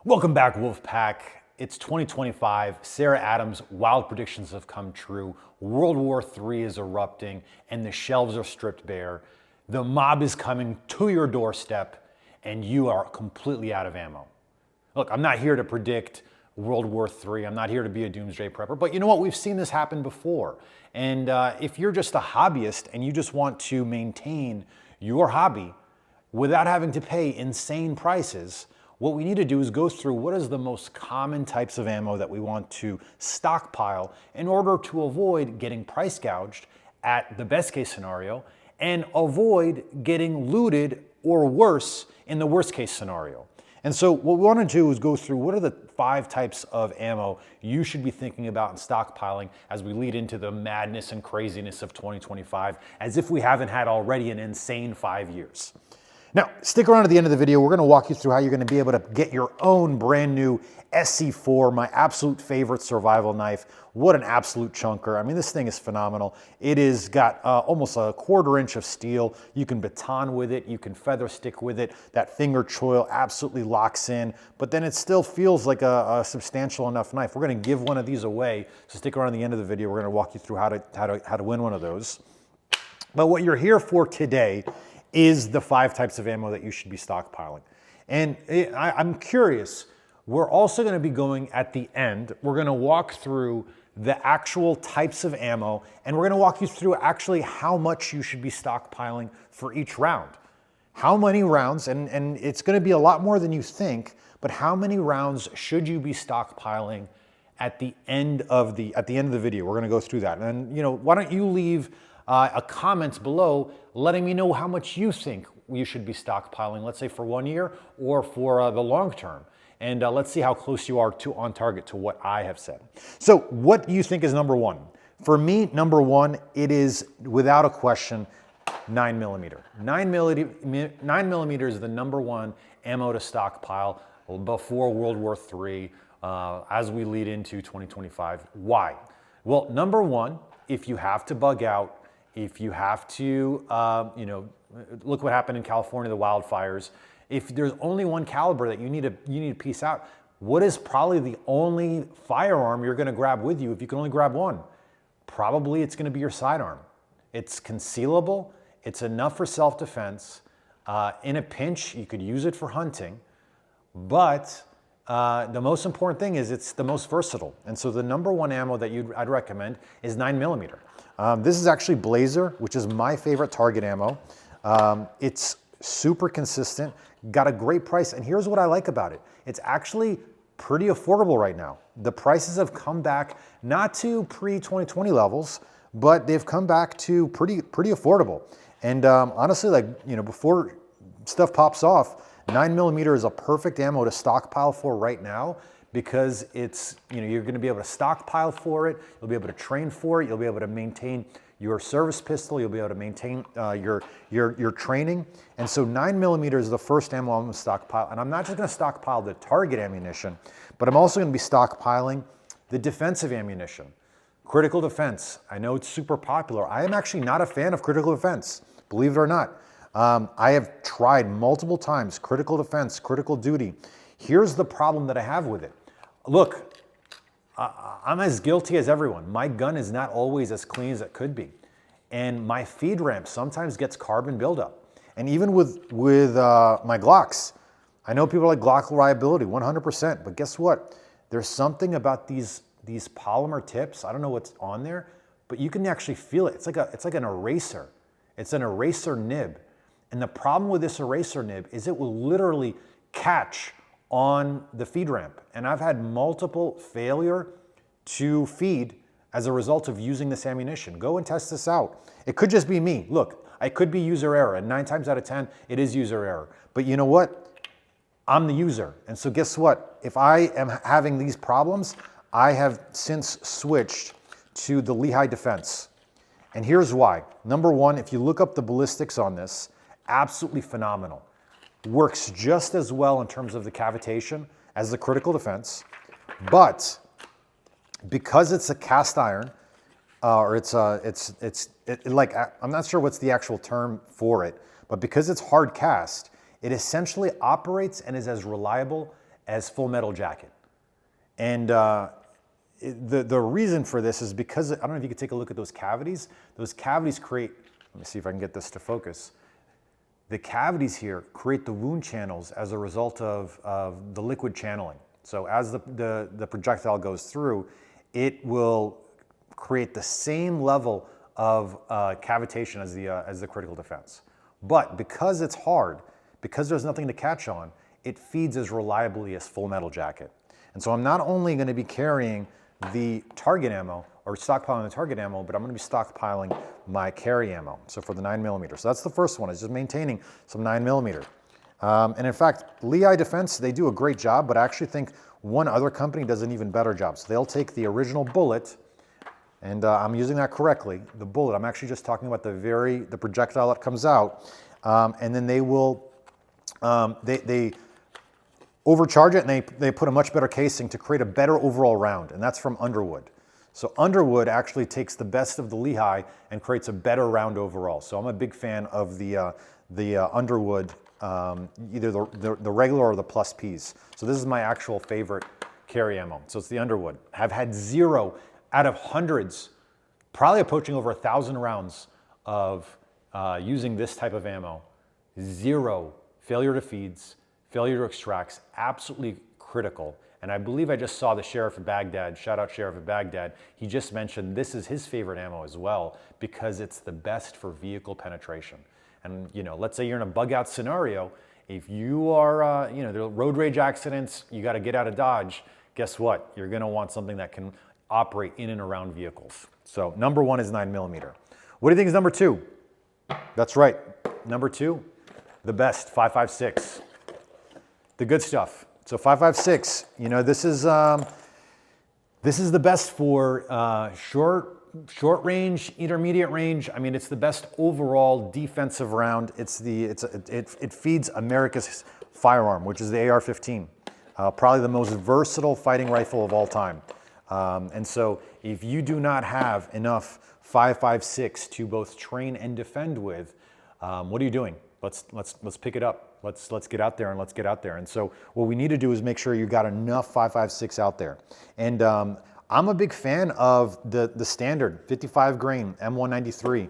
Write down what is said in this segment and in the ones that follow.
Welcome back, Wolfpack. It's 2025. Sarah Adams' wild predictions have come true. World War III is erupting and the shelves are stripped bare. The mob is coming to your doorstep and you are completely out of ammo. Look, I'm not here to predict World War III. I'm not here to be a doomsday prepper, but you know what? We've seen this happen before. And if you're just a hobbyist and you just want to maintain your hobby without having to pay insane prices, what we need to do is go through what is the most common types of ammo that we want to stockpile in order to avoid getting price gouged at the best case scenario and avoid getting looted or worse in the worst case scenario. And so what we want to do is go through what are the 5 types of ammo you should be thinking about and stockpiling as we lead into the madness and craziness of 2025, as if we haven't had already an insane 5 years. Now, stick around at the end of the video. We're going to walk you through how you're going to be able to get your own brand new Esee, my absolute favorite survival knife. What an absolute chunker. I mean, this thing is phenomenal. It is got almost a 1/4 inch of steel. You can baton with it. You can feather stick with it. That finger choil absolutely locks in, but then it still feels like a substantial enough knife. We're going to give one of these away, so stick around at the end of the video. We're going to walk you through how to win one of those. But what you're here for today is the 5 types of ammo that you should be stockpiling. And I'm curious, we're also going to be going at the end, we're going to walk through the actual types of ammo, and we're going to walk you through actually how much you should be stockpiling for each round. How many rounds, and it's going to be a lot more than you think, but how many rounds should you be stockpiling at the end of the video? We're going to go through that. And why don't you leave a comment below letting me know how much you think you should be stockpiling, let's say for 1 year or for the long term. And let's see how close you are on target to what I have said. So what do you think is number 1? For me, number 1, it is without a question, 9mm. 9mm is the number 1 ammo to stockpile before World War III as we lead into 2025. Why? Well, number 1, if you have to bug out, if you have to, look what happened in California, the wildfires. If there's only one caliber that you need to piece out, what is probably the only firearm you're going to grab with you if you can only grab one? Probably it's going to be your sidearm. It's concealable. It's enough for self-defense. In a pinch, you could use it for hunting. But the most important thing is it's the most versatile. And so the number 1 ammo that I'd recommend is 9mm. This is actually Blazer, which is my favorite target ammo. It's super consistent, got a great price, and here's what I like about it. It's actually pretty affordable right now. The prices have come back, not to pre-2020 levels, but they've come back to pretty affordable. And honestly, before stuff pops off, 9mm is a perfect ammo to stockpile for right now, because it's, you're going to be able to stockpile for it, you'll be able to train for it, you'll be able to maintain your service pistol, you'll be able to maintain your training. And so 9mm is the first ammo I'm going to stockpile. And I'm not just going to stockpile the target ammunition, but I'm also going to be stockpiling the defensive ammunition. Critical defense, I know it's super popular. I am actually not a fan of critical defense, believe it or not. I have tried multiple times, critical defense, critical duty. Here's the problem that I have with it. Look, I'm as guilty as everyone. My gun is not always as clean as it could be. And my feed ramp sometimes gets carbon buildup. And even with my Glocks, I know people like Glock reliability, 100%, but guess what? There's something about these polymer tips, I don't know what's on there, but you can actually feel it. It's like an eraser. It's an eraser nib. And the problem with this eraser nib is it will literally catch on the feed ramp. And I've had multiple failure to feed as a result of using this ammunition. Go and test this out. It could just be me. Look, I could be user error, and 9 times out of 10, it is user error. But you know what? I'm the user. And so guess what? If I am having these problems, I have since switched to the Lehigh Defense. And here's why. Number 1, if you look up the ballistics on this, absolutely phenomenal. Works just as well in terms of the cavitation as the critical defense, but because it's a cast iron, or I'm not sure what's the actual term for it, but because it's hard cast, it essentially operates and is as reliable as Full Metal Jacket. And the reason for this is because, I don't know if you could take a look at those cavities. Those cavities create, let me see if I can get this to focus. The cavities here create the wound channels as a result of the liquid channeling. So as the projectile goes through, it will create the same level of cavitation as the critical defense. But because it's hard, because there's nothing to catch on, it feeds as reliably as Full Metal Jacket. And so I'm not only going to be carrying the target ammo or stockpiling the target ammo, but I'm going to be stockpiling my carry ammo. So for the 9mm. So that's the first one, is just maintaining some 9mm. And in fact, IIII Defense, they do a great job, but I actually think one other company does an even better job. So they'll take the original bullet, and I'm using that correctly, the bullet. I'm actually just talking about the projectile that comes out, and then they will, they overcharge it, and they put a much better casing to create a better overall round, and that's from Underwood. So Underwood actually takes the best of the IIII and creates a better round overall. So I'm a big fan of the Underwood, either the regular or the plus Ps. So this is my actual favorite carry ammo. So it's the Underwood. I've had 0 out of hundreds, probably approaching over 1,000 rounds of using this type of ammo. 0 failure to feeds, failure to extracts, absolutely critical. And I believe I just saw the Sheriff of Baghdad, shout out Sheriff of Baghdad, he just mentioned this is his favorite ammo as well because it's the best for vehicle penetration. And let's say you're in a bug out scenario, if you are, there are road rage accidents, you got to get out of Dodge, guess what? You're going to want something that can operate in and around vehicles. So number 1 is 9mm. What do you think is number 2? That's right, number 2, the best, 5.56. The good stuff. So 5.56, this is the best for short range, intermediate range. I mean, it's the best overall defensive round. It feeds America's firearm, which is the AR-15, probably the most versatile fighting rifle of all time. And so if you do not have enough 5.56 to both train and defend with, what are you doing? Let's pick it up. Let's get out there and let's get out there. And so what we need to do is make sure you got enough 5.56 out there. And I'm a big fan of the standard 55 grain M193.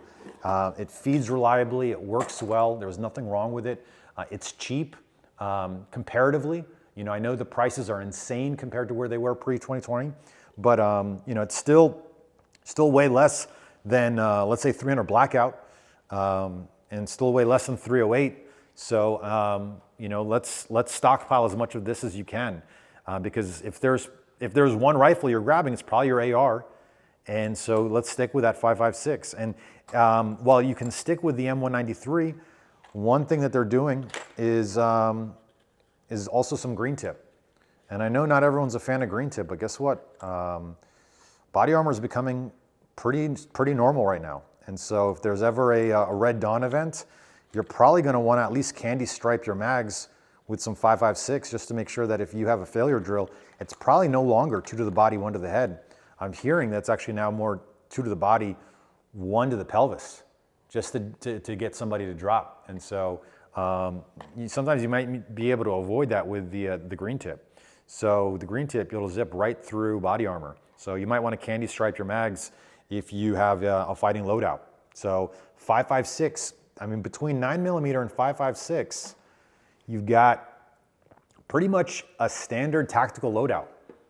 It feeds reliably. It works well. There's nothing wrong with it. It's cheap comparatively. I know the prices are insane compared to where they were pre-2020, but it's still way less than let's say 300 Blackout, and still way less than 308. So let's stockpile as much of this as you can, because if there's one rifle you're grabbing, it's probably your AR, and so let's stick with that 5.56. And while you can stick with the M193, one thing that they're doing is also some green tip. And I know not everyone's a fan of green tip, but guess what? Body armor is becoming pretty normal right now. And so if there's ever a Red Dawn event, you're probably going to want to at least candy stripe your mags with some 5.56 just to make sure that if you have a failure drill, it's probably no longer 2 to the body, 1 to the head. I'm hearing that's actually now more 2 to the body, 1 to the pelvis, just to get somebody to drop. And so sometimes you might be able to avoid that with the green tip. So the green tip, it'll zip right through body armor. So you might want to candy stripe your mags if you have a fighting loadout. So 5.56, I mean, between 9mm and 5.56, you've got pretty much a standard tactical loadout.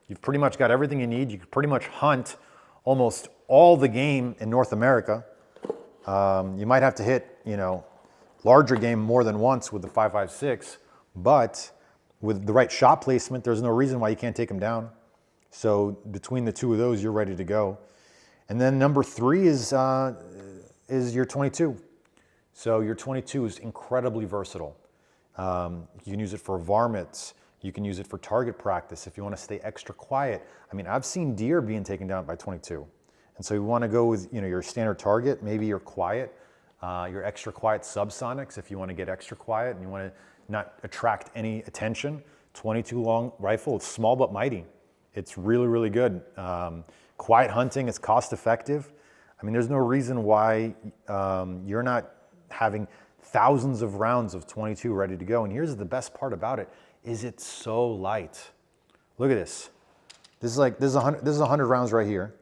You've pretty much got everything you need. You can pretty much hunt almost all the game in North America. You might have to hit, larger game more than once with the 5.56, but with the right shot placement, there's no reason why you can't take them down. So between the 2 of those, you're ready to go. And then number 3 is your 22. So your 22 is incredibly versatile. You can use it for varmints. You can use it for target practice if you want to stay extra quiet. I mean, I've seen deer being taken down by 22. And so you want to go with your standard target, maybe your quiet, your extra quiet subsonics if you want to get extra quiet and you want to not attract any attention. 22 long rifle, it's small but mighty. It's really, really good. Quiet hunting, it's cost effective. I mean, there's no reason why you're not having thousands of rounds of 22 ready to go. And here's the best part about it. is it's so light. Look at this. This is 100 rounds right here,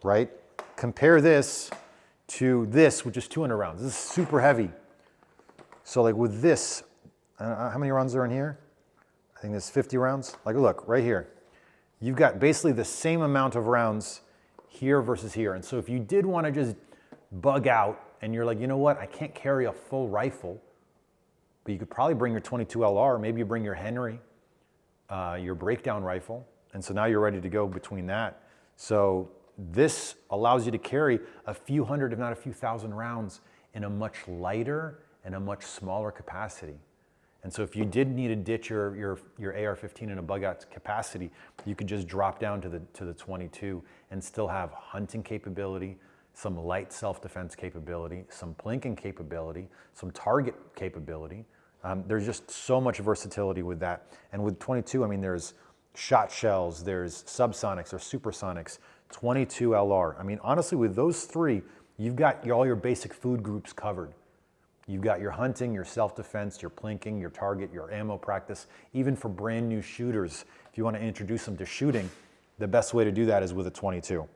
right? Compare this to this, which is 200 rounds. This is super heavy. So like with this, how many rounds are in here? I think there's 50 rounds. Like look, right here. You've got basically the same amount of rounds here versus here. And so if you did want to just bug out and you're like, you know what, I can't carry a full rifle, but you could probably bring your 22 LR, maybe you bring your Henry, your breakdown rifle. And so now you're ready to go between that. So this allows you to carry a few hundred, if not a few thousand rounds in a much lighter and a much smaller capacity. And so if you did need to ditch your AR-15 in a bug out capacity, you could just drop down to the 22 and still have hunting capability, some light self-defense capability, some plinking capability, some target capability. There's just so much versatility with that. And with 22, I mean, there's shot shells, there's subsonics or supersonics, 22 LR. I mean, honestly, with those three, you've got all your basic food groups covered. You've got your hunting, your self-defense, your plinking, your target, your ammo practice. Even for brand new shooters, if you want to introduce them to shooting, the best way to do that is with a 22.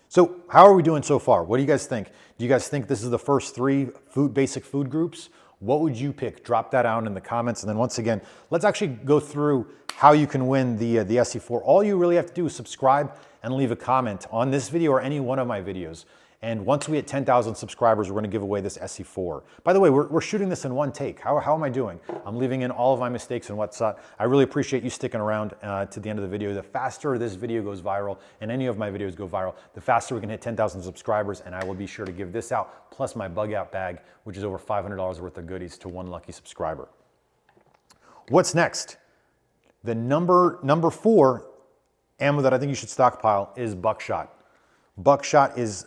So how are we doing so far? What do you guys think? Do you guys think this is the first three basic food groups? What would you pick? Drop that down in the comments. And then once again, let's actually go through how you can win the Esee-4. All you really have to do is subscribe and leave a comment on this video or any one of my videos. And once we hit 10,000 subscribers, we're going to give away this Esee-4. By the way, we're shooting this in one take. How am I doing? I'm leaving in all of my mistakes and what's up. I really appreciate you sticking around to the end of the video. The faster this video goes viral, and any of my videos go viral, the faster we can hit 10,000 subscribers, and I will be sure to give this out, plus my bug out bag, which is over $500 worth of goodies to one lucky subscriber. What's next? The number 4 ammo that I think you should stockpile is buckshot. Buckshot is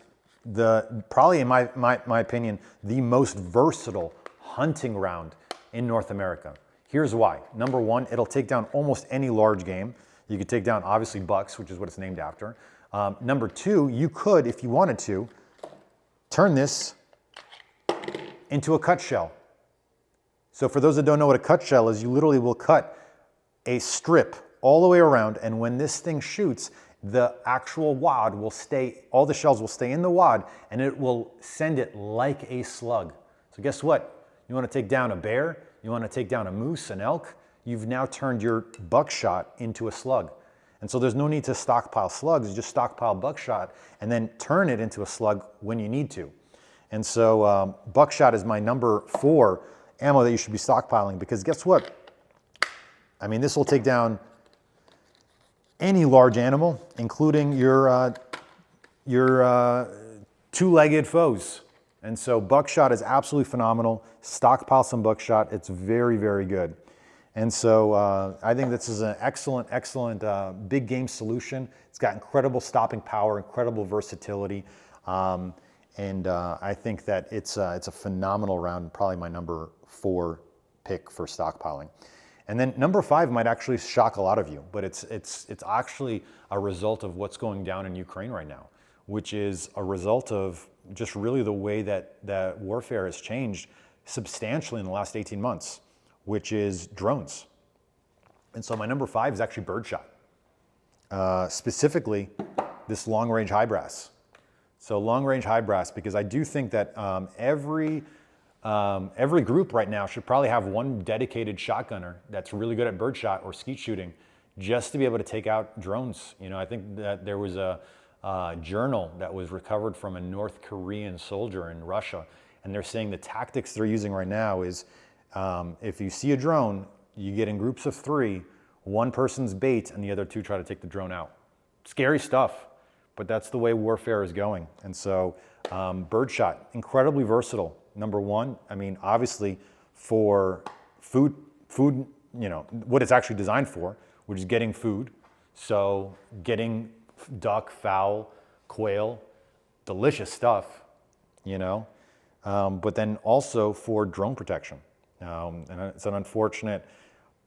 probably in my opinion, the most versatile hunting round in North America. Here's why. Number 1, it'll take down almost any large game. You could take down obviously bucks, which is what it's named after. Number 2, you could, if you wanted to, turn this into a cut shell. So for those that don't know what a cut shell is, you literally will cut a strip all the way around, and when this thing shoots, the actual wad will stay, all the shells will stay in the wad, and it will send it like a slug. So guess what? You want to take down a bear, you want to take down a moose, an elk, you've now turned your buckshot into a slug. And so there's no need to stockpile slugs, you just stockpile buckshot and then turn it into a slug when you need to. And so buckshot is my number 4 ammo that you should be stockpiling, because guess what? I mean, this will take down any large animal, including your two-legged foes. And so buckshot is absolutely phenomenal. Stockpile some buckshot. It's very, very good. And so I think this is an excellent big game solution. It's got incredible stopping power, incredible versatility. And I think that it's a phenomenal round, probably my number 4 pick for stockpiling. And then number 5 might actually shock a lot of you, but it's actually a result of what's going down in Ukraine right now, which is a result of just really the way that warfare has changed substantially in the last 18 months, which is drones. And so my number 5 is actually birdshot, specifically this long-range high brass. So long-range high brass, because I do think that every group right now should probably have one dedicated shotgunner that's really good at birdshot or skeet shooting, just to be able to take out drones. You know, I think that there was a journal that was recovered from a North Korean soldier in Russia, and they're saying the tactics they're using right now is if you see a drone, you get in groups of 3, one person's bait, and the other 2 try to take the drone out. Scary stuff, but that's the way warfare is going. And so birdshot, incredibly versatile. Number 1, I mean, obviously for food, you know, what it's actually designed for, which is getting food. So getting duck, fowl, quail, delicious stuff, you know, but then also for drone protection. And it's an unfortunate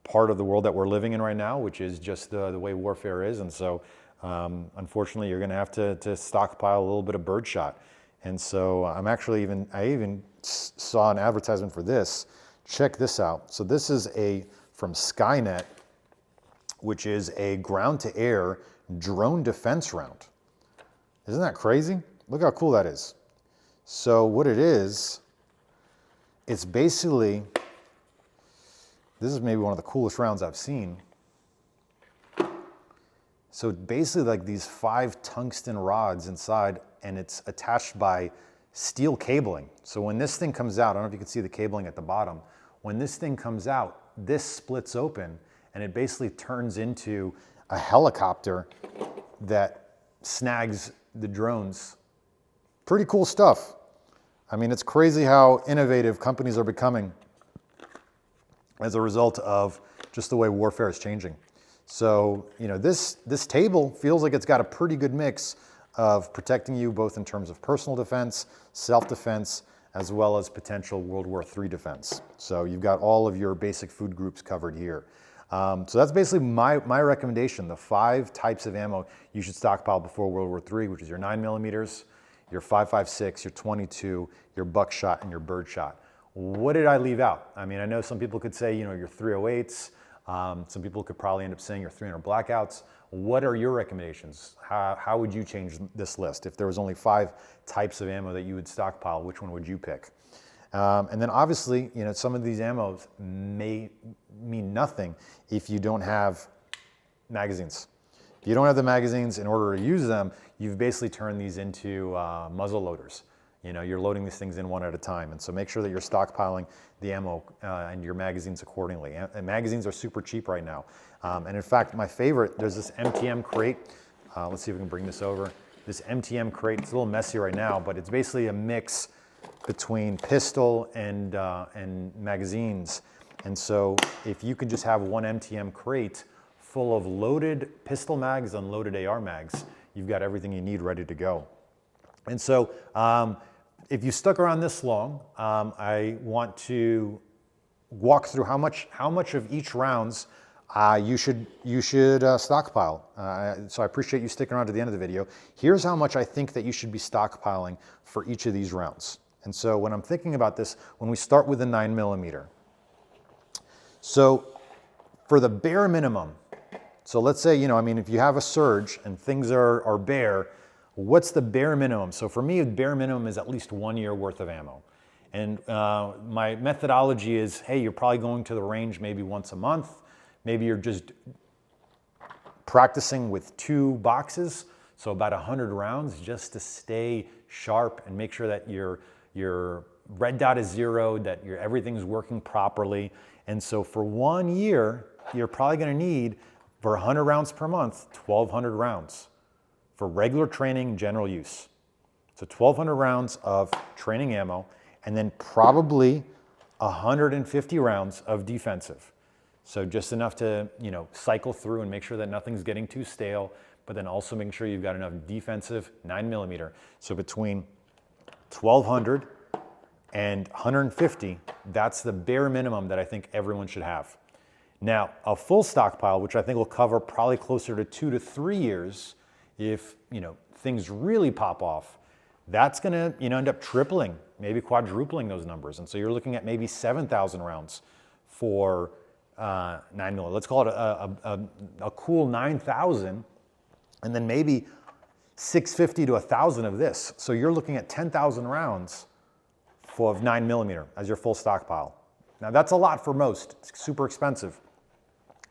part of the world that we're living in right now, which is just the way warfare is. And so unfortunately, you're going to have to stockpile a little bit of birdshot. And so I even saw an advertisement for this. Check this out. So this is a from Skynet, which is a ground-to-air drone defense round. Isn't that crazy? Look how cool that is. So what it is, it's basically, this is maybe one of the coolest rounds I've seen. So basically like these 5 tungsten rods inside, and it's attached by steel cabling. So when this thing comes out, I don't know if you can see the cabling at the bottom. When this thing comes out, this splits open and it basically turns into a helicopter that snags the drones. Pretty cool stuff. I mean, it's crazy how innovative companies are becoming as a result of just the way warfare is changing. So, you know, this table feels like it's got a pretty good mix of protecting you both in terms of personal defense, self-defense, as well as potential World War III defense. So you've got all of your basic food groups covered here. So that's basically my recommendation, the 5 types of ammo you should stockpile before World War III, which is your 9mm, your 5.56, your 22, your buckshot, and your birdshot. What did I leave out? I mean, I know some people could say, you know, your 308s. Some people could probably end up saying your 300 blackouts. What are your recommendations? How would you change this list? If there was only 5 types of ammo that you would stockpile, which one would you pick? And then obviously, you know, some of these ammos may mean nothing if you don't have magazines. If you don't have the magazines, in order to use them, you've basically turned these into muzzle loaders. You know, you're loading these things in one at a time. And so make sure that you're stockpiling the ammo and your magazines accordingly. And magazines are super cheap right now. And in fact, my favorite, there's this MTM crate. Let's see if we can bring this over. This MTM crate, it's a little messy right now, but it's basically a mix between pistol and magazines. And so if you could just have one MTM crate full of loaded pistol mags and loaded AR mags, you've got everything you need ready to go. And so if you stuck around this long, I want to walk through how much of each rounds you should stockpile. So I appreciate you sticking around to the end of the video. Here's how much I think that you should be stockpiling for each of these rounds. And so when I'm thinking about this, when we start with the 9mm, so for the bare minimum, so let's say, you know, I mean, if you have a surge and things are bare, what's the bare minimum? So for me, the bare minimum is at least 1 year worth of ammo. And my methodology is, hey, you're probably going to the range maybe once a month. Maybe you're just practicing with 2 boxes, so about 100 rounds just to stay sharp and make sure that your red dot is zeroed, that everything's working properly. And so for 1 year, you're probably gonna need, for 100 rounds per month, 1,200 rounds for regular training, general use. So 1,200 rounds of training ammo, and then probably 150 rounds of defensive. So just enough to, you know, cycle through and make sure that nothing's getting too stale, but then also making sure you've got enough defensive 9mm. So between 1,200 and 150, that's the bare minimum that I think everyone should have. Now, a full stockpile, which I think will cover probably closer to 2 to 3 years, if, you know, things really pop off, that's gonna, you know, end up tripling, maybe quadrupling those numbers. And so you're looking at maybe 7,000 rounds for 9mm. Let's call it a cool 9,000, and then maybe 650 to 1,000 of this. So you're looking at 10,000 rounds of 9mm as your full stockpile. Now that's a lot for most. It's super expensive.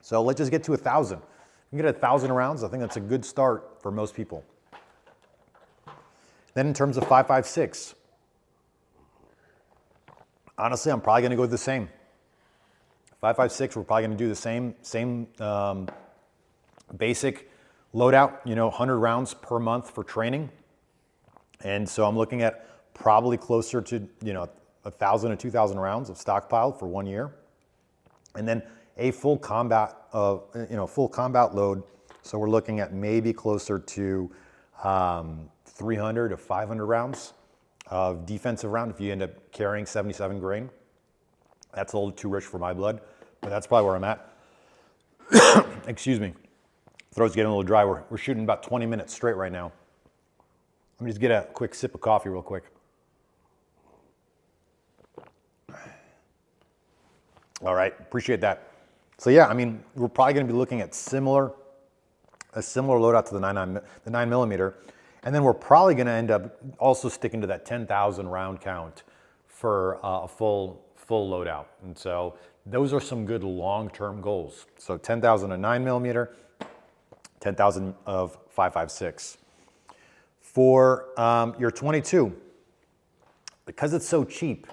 So let's just get to 1,000. You can get 1,000 rounds. I think that's a good start for most people. Then in terms of 5.56, honestly, I'm probably going to go with the same. 5.56, we're probably going to do the same basic loadout, you know, 100 rounds per month for training. And so I'm looking at probably closer to, you know, 1,000 to 2,000 rounds of stockpile for 1 year. And then a full combat, full combat load. So we're looking at maybe closer to 300 to 500 rounds of defensive round if you end up carrying 77 grain. That's a little too rich for my blood, but that's probably where I'm at. Excuse me. Throat's getting a little dry. We're shooting about 20 minutes straight right now. Let me just get a quick sip of coffee real quick. All right, appreciate that. So yeah, I mean, we're probably going to be looking at a similar loadout to the 9 millimeter. And then we're probably going to end up also sticking to that 10,000 round count for a full loadout. And so those are some good long-term goals. So 10,000 of 9 millimeter, 10,000 of 5.56. For your 22, because it's so cheap,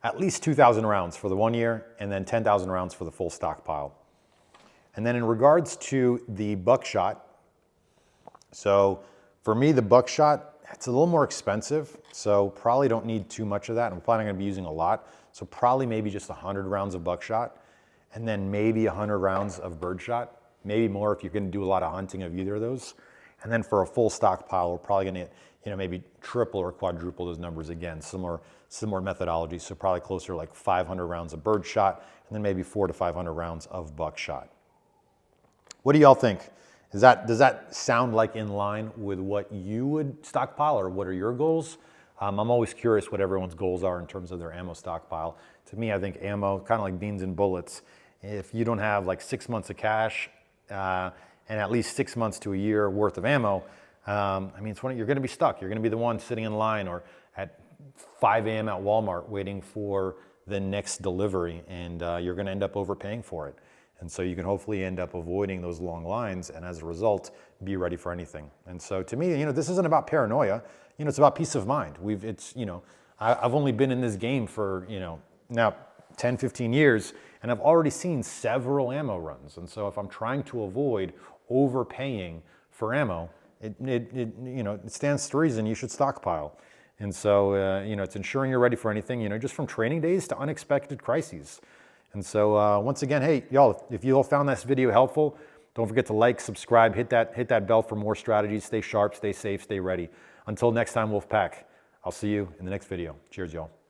at least 2,000 rounds for the 1 year, and then 10,000 rounds for the full stockpile. And then in regards to the buckshot, so for me, the buckshot, it's a little more expensive, so probably don't need too much of that. I'm probably not gonna be using a lot, so probably maybe just 100 rounds of buckshot, and then maybe 100 rounds of birdshot, maybe more if you're gonna do a lot of hunting of either of those. And then for a full stockpile, we're probably gonna, maybe triple or quadruple those numbers again, similar methodology, so probably closer to like 500 rounds of birdshot, and then maybe 400 to 500 rounds of buckshot. What do y'all think? Does that sound like in line with what you would stockpile, or what are your goals? I'm always curious what everyone's goals are in terms of their ammo stockpile. To me, I think ammo, kind of like beans and bullets. If you don't have like 6 months of cash and at least 6 months to a year worth of ammo, I mean, you're going to be stuck. You're going to be the one sitting in line or at 5 a.m. at Walmart waiting for the next delivery, and you're going to end up overpaying for it. And so you can hopefully end up avoiding those long lines, and as a result, be ready for anything. And so to me, this isn't about paranoia. It's about peace of mind. I've only been in this game for, now 10, 15 years, and I've already seen several ammo runs. And so if I'm trying to avoid overpaying for ammo, it stands to reason you should stockpile. And so, it's ensuring you're ready for anything, just from training days to unexpected crises. And so once again, hey, y'all, if you all found this video helpful, don't forget to like, subscribe, hit that bell for more strategies. Stay sharp, stay safe, stay ready. Until next time, Wolfpack, I'll see you in the next video. Cheers, y'all.